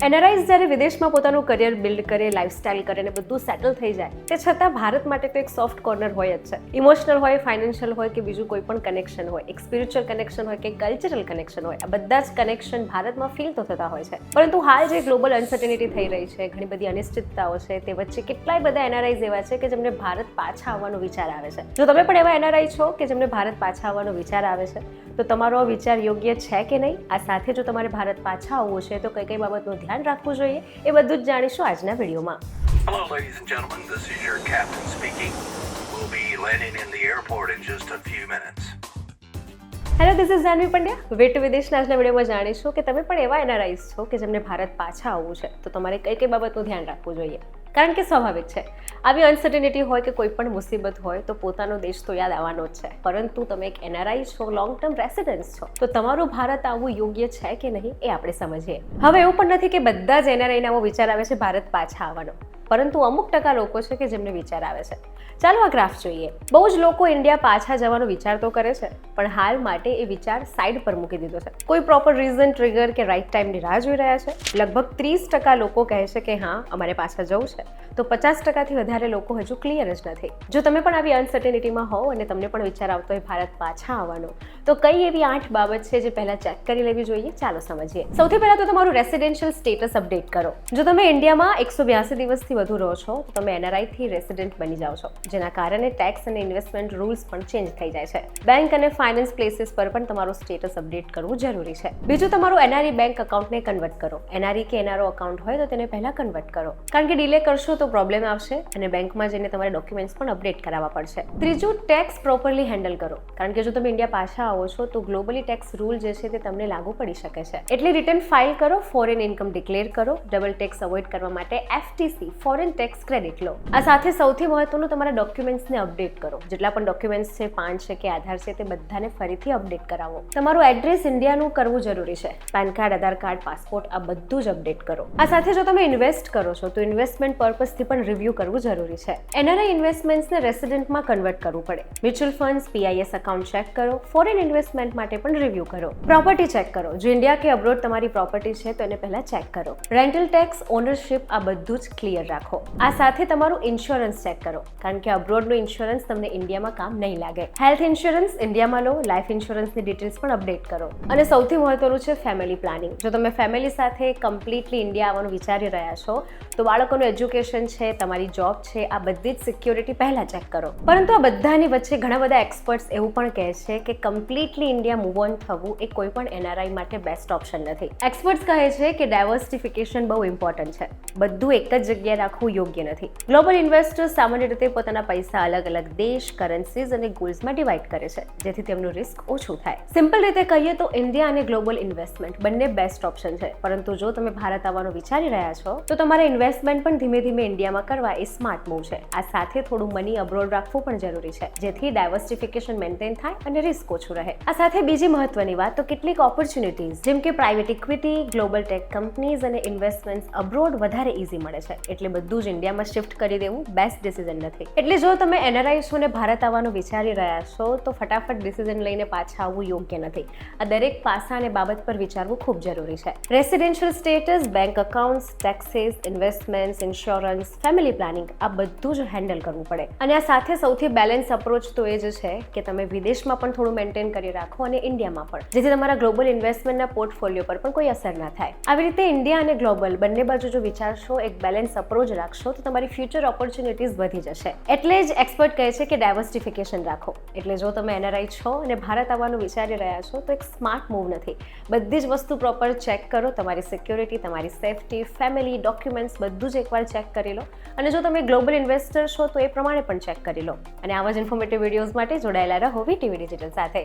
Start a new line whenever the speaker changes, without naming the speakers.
NRIs જ્યારે વિદેશમાં પોતાનું કરિયર બિલ્ડ કરે, લાઈફસ્ટાઈલ કરે અને બધું સેટલ થઈ જાય, તે છતાં ભારત માટે તો એક સોફ્ટ કોર્નર હોય જ છે. ઇમોશનલ હોય, ફાઇનાન્શિયલ હોય કે બીજું કોઈ પણ કનેક્શન હોય, એક સ્પિરિચ્યુઅલ કનેક્શન હોય કે કલ્ચરલ કનેક્શન હોય, આ બધા જ કનેક્શન ભારતમાં ફીલ તો થતા હોય છે. પરંતુ હાલ જે ગ્લોબલ અનસર્ટેનિટી થઈ રહી છે, ઘણી બધી અનિશ્ચિતતાઓ છે, તે વચ્ચે કેટલાય બધા એનઆરઆઈઝ એવા છે કે જેમને ભારત પાછા આવવાનો વિચાર આવે છે. જો તમે પણ એવા એનઆરઆઈ છો કે જેમને ભારત પાછા આવવાનો વિચાર આવે છે, તો તમારો આ વિચાર યોગ્ય છે કે નહીં, આ સાથે જો તમારે ભારત પાછા આવવું છે તો કઈ કઈ બાબતનું ધ્યાન રાખવું જોઈએ, એ બધું જ જાણીશું આજના વિડીયોમાં.
Hello, ladies and gentlemen. This is your captain speaking. We'll be landing in the airport in just a few minutes.
Hello, this is Janvi Pandya. Way to વિદેશના આજના વિડીયોમાં જાણીશું કે તમે પણ એવા એનઆરઆઈઝ છો કે જેમને ભારત પાછા આવવું છે, તો તમારે કઈ કઈ બાબતનું ધ્યાન રાખવું જોઈએ. કારણ કે સ્વાભાવિક છે, આવી અનસર્ટેનિટી હોય કે કોઈ પણ મુસીબત હોય તો પોતાનો દેશ તો યાદ આવવાનો જ છે. પરંતુ તમે એક એનઆરઆઈ છો, લોંગ ટર્મ રેસિડન્સ છો, તો તમારું ભારત આવવું યોગ્ય છે કે નહીં એ આપણે સમજીએ. હવે એવું પણ નથી કે બધા જ એનઆરઆઈને આવો વિચાર આવે છે ભારત પાછા આવવાનો, પરંતુ અમુક ટકા લોકો છે કે જેમને વિચાર આવે છે. ચાલો આ ગ્રાફ જોઈએ. બહુ જ લોકો ઇન્ડિયા પાછા જવાનો વિચાર તો કરે છે, પણ હાલ માટે એ વિચાર સાઈડ પર મૂકી દીધો છે. કોઈ પ્રોપર રીઝન, ટ્રિગર કે રાઈટ ટાઈમની રાહ જોઈ રહ્યા છે. લગભગ 30% લોકો કહે છે કે હા અમારે પાછા જવું છે, તો 50%થી વધારે લોકો હજુ ક્લિયર જ નથી. જો તમે પણ આવી અનસર્ટેનિટીમાં હોવ અને તમને પણ વિચાર આવતો હોય ભારત પાછા આવવાનો, તો કઈ એવી 8 બાબત છે જે પહેલા ચેક કરી લેવી જોઈએ, ચાલો સમજીએ. સૌથી પહેલા તો તમારું રેસિડેન્શિયલ સ્ટેટસ અપડેટ કરો. જો તમે ઇન્ડિયામાં 182 દિવસથી વધુ રહો છો, તો તમે એનઆરઆઈથી રેસિડેન્ટ બની જાઓ છો, જેના કારણે ટેક્સ અને ઇન્વેસ્ટમેન્ટ રૂલ્સ પણ ચેન્જ થઈ જાય છે. બેંક અને ફાઇનાન્સ પ્લેસીસ પર પણ તમારું સ્ટેટસ અપડેટ કરવું જરૂરી છે. બીજું, તમારું એનઆરઈ બેંક એકાઉન્ટને કન્વર્ટ કરો. એનઆરઈ કે એનઆરઓ એકાઉન્ટ હોય તો તેને પહેલા કન્વર્ટ કરો, કારણ કે ડિલે કરશો તો પ્રોબ્લેમ આવશે અને બેંકમાં જઈને તમારે ડોક્યુમેન્ટ્સ પણ અપડેટ કરાવવા પડશે. ત્રીજું, ટેક્સ પ્રોપરલી હેન્ડલ કરો, કારણ કે જો તમે ઇન્ડિયા પાછા આવો છો તો ગ્લોબલી ટેક્સ રૂલ જે છે તે તમને લાગુ પડી શકે છે. એટલે રિટર્ન ફાઇલ કરો, ફોરેન ઇન્કમ ડિક્લેર કરો, ડબલ ટેક્સ અવોઇડ કરવા માટે એફટીસી ફોરેન ટેક્સ ક્રેડિટ લો. આ સાથે સૌથી મહત્વનું, તમારા ડોક્યુમેન્ટ્સને અપડેટ કરો. જેટલા પણ ડોક્યુમેન્ટ્સ છે, પાન છે કે આધાર છે, તે બધાને ફરીથી અપડેટ કરાવો. તમારું એડ્રેસ ઇન્ડિયાનું કરવું જરૂરી છે. પેન કાર્ડ, આધાર કાર્ડ, પાસપોર્ટ આ બધું જ અપડેટ કરો. આ સાથે જો તમે ઇન્વેસ્ટ કરો છો તો ઇન્વેસ્ટમેન્ટ પર્પઝથી પણ રિવ્યૂ કરવું જરૂરી છે. એનઆરઆઈ ઇન્વેસ્ટમેન્ટ્સને રેસિડેન્ટમાં કન્વર્ટ કરવું પડે. મ્યુચ્યુઅલ ફંડ્સ, પીઆઈએસ એકાઉન્ટ ચેક કરો. ફોરેન ઇન્વેસ્ટમેન્ટ માટે પણ રિવ્યૂ કરો. પ્રોપર્ટી ચેક કરો. જો ઇન્ડિયા કે અબ્રોડ તમારી પ્રોપર્ટી છે તો એને પહેલા ચેક કરો. રેન્ટલ ટેક્સ, ઓનરશિપ આ બધું જ ક્લિયર રાખો. આ સાથે તમારું ઇન્સ્યોરન્સ ચેક કરો, કારણ કે અબ્રોડનું ઇન્સ્યોરન્સ તમને ઇન્ડિયામાં કામ નહીં લાગે. હેલ્થ ઇન્સ્યોરન્સ ઇન્ડિયામાં લો. લાઈફ ઇન્સ્યોરન્સની ડિટેલ્સ પણ અપડેટ કરો. અને સૌથી મહત્વનું છે ફેમિલી પ્લાનિંગ. જો તમે ફેમિલી સાથે કમ્પ્લીટલી ઇન્ડિયા આવવાનું વિચારી રહ્યા છો, તો બાળકોનું એજ્યુકેશન છે, તમારી જોબ છે, આ બધી જ સિક્યોરિટી પહેલા ચેક કરો. પરંતુ આ બધાની વચ્ચે ઘણા બધા એક્સપર્ટ્સ એવું પણ કહે છે કે કમ્પ્લીટલી ઇન્ડિયા મૂવ ઓન થવું એ કોઈ પણ એનઆરઆઈ માટે બેસ્ટ ઓપ્શન નથી. એક્સપર્ટ્સ કહે છે કે ડાયવર્સિફિકેશન બહુ ઇમ્પોર્ટન્ટ છે. બધું એક જ જગ્યાએ રાખવું યોગ્ય નથી. ગ્લોબલ ઇન્વેસ્ટર્સ સામાન્ય રીતે પોતાના પૈસા અલગ અલગ દેશ, કરન્સીઝ અને ગોલ્સમાં ડિવાઈડ કરે છે, જેથી તેમનું રિસ્ક ઓછું થાય. સિમ્પલ રીતે કહીએ તો ઇન્ડિયા અને ગ્લોબલ ઇન્વેસ્ટમેન્ટ બંને બેસ્ટ ઓપ્શન છે. પરંતુ જો તમે ભારત આવવાનું વિચારી રહ્યા છો, તો તમારે ઇન્વેસ્ટમેન્ટ પણ ધીમે ધીમે ઇન્ડિયામાં કરવા એ સ્માર્ટ મૂવ છે. આ સાથે થોડું મની અબ્રોડ રાખવું પણ જરૂરી છે, જેથી ડાયવર્સિફિકેશન મેન્ટેન થાય અને રિસ્ક ઓછું રહે. આ સાથે બીજી મહત્વની વાત તો કેટલીક ઓપોર્ચ્યુનિટીઝ, જેમ કે private equity, global tech companies અને ઇન્વેસ્ટમેન્ટ્સ અબ્રોડ વધારે ઇઝી મળે છે. એટલે બધું જ ઇન્ડિયામાં શિફ્ટ કરી દેવું બેસ્ટ ડિસિઝન નથી. એટલે જો તમે એનઆરઆઈ છો ને ભારત આવવાનું વિચારી રહ્યા છો, તો ફટાફટ ડિસિઝન લઈને પાછા આવવું યોગ્ય નથી. આ દરેક પાસા અને બાબત પર વિચારવું ખૂબ જરૂરી છે. Residential status, bank accounts, taxes, investments, insurance, family planning આ બધું જ હેન્ડલ કરવું પડે. અને આ સાથે સૌથી બેલેન્સ અપ્રોચ તો એ જ છે કે તમે વિદેશમાં પણ થોડું મેન્ટેન કરી રાખો અને ઇન્ડિયામાં પણ, જેથી તમારા ગ્લોબલ ઇન્વેસ્ટમેન્ટના પોર્ટફોલિયો પર પણ કોઈ અસર ના થાય. આવી રીતે ઇન્ડિયા અને ગ્લોબલ બંને બાજુ જો વિચારશો, એક બેલેન્સ અપ્રોચ રાખશો, તો તમારી ફ્યુચર ઓપોર્ચ્યુનિટીઝ વધી જશે. એટલે જ એક્સપર્ટ કહે છે કે ડાયવર્સિફિકેશન રાખો. એટલે જો તમે એનઆરઆઈ છો અને ભારત આવવાનું વિચારી રહ્યા છો, તો એક સ્માર્ટ મૂવ નથી. બધી જ વસ્તુ પ્રોપર ચેક કરો. તમારી સિક્યોરિટી, તમારી સેફટી, ફેમિલી, ડોક્યુમેન્ટ્સ બધું જ એકવાર ચેક કરી લો. અને જો તમે ગ્લોબલ ઇન્વેસ્ટર છો તો એ પ્રમાણે પણ ચેક કરી લો. અને આવા જ ઇન્ફોર્મેટિવ વિડીયોઝ માટે જોડાયેલા રહો વીટીવી ડિજિટલ સાથે.